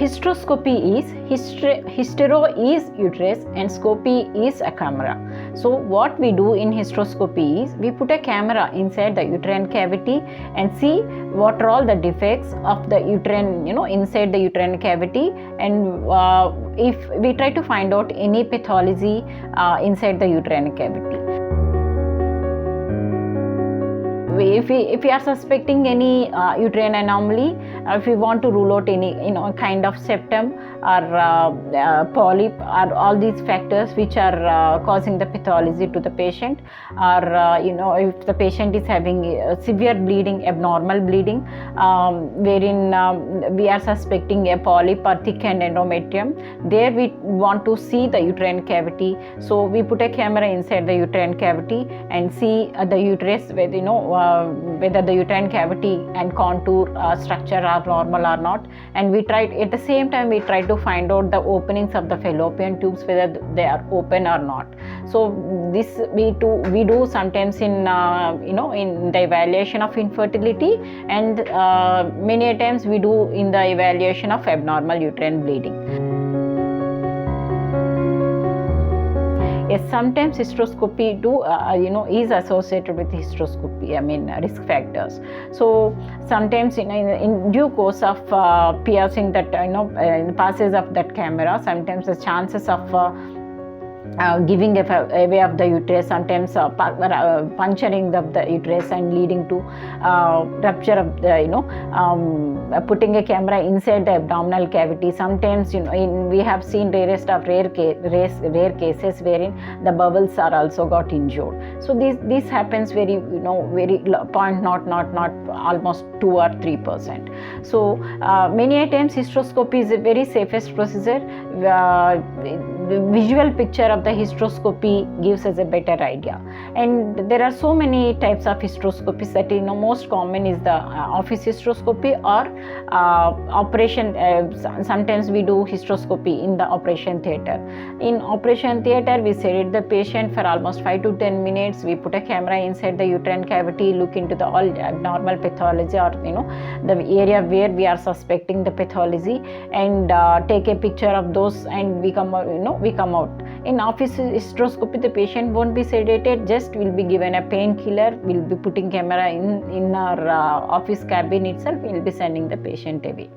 hysteroscopy is hystero is uterus and scopy is a camera. So what we do in hysteroscopy is we put a camera inside the uterine cavity and see what are all the defects of the uterine, inside the uterine cavity, and if we try to find out any pathology inside the uterine cavity. If we are suspecting any uterine anomaly, if we want to rule out any kind of septum or polyp or all these factors which are causing the pathology to the patient, or if the patient is having severe bleeding, abnormal bleeding, wherein we are suspecting a polyp or thickened endometrium, there we want to see the uterine cavity. So we put a camera inside the uterine cavity and see the uterus, whether the uterine cavity and contour structure are normal or not, and we try at the same time we try to find out the openings of the fallopian tubes, whether they are open or not. So this we do sometimes in in the evaluation of infertility, and many times we do in the evaluation of abnormal uterine bleeding. Yes, sometimes hysteroscopy is associated with hysteroscopy, risk factors. So sometimes in due course of piercing that in the passage of that camera, sometimes the chances of giving away of the uterus, sometimes puncturing of the uterus and leading to rupture of the putting a camera inside the abdominal cavity. Sometimes we have seen rare cases wherein the bowels are also got injured. So this happens very point not almost 2 or 3%. So many times hysteroscopy is a very safest procedure. The visual picture of the hysteroscopy gives us a better idea, and there are so many types of hysteroscopies that most common is the office hysteroscopy or operation. Sometimes we do hysteroscopy in the operation theatre. In operation theatre, we sedate the patient for almost 5 to 10 minutes. We put a camera inside the uterine cavity, look into the all abnormal pathology or the area where we are suspecting the pathology, and take a picture of those, and we come out. In office hysteroscopy, the patient won't be sedated, just will be given a painkiller. We'll be putting camera in our office cabin itself. We'll be sending the patient away.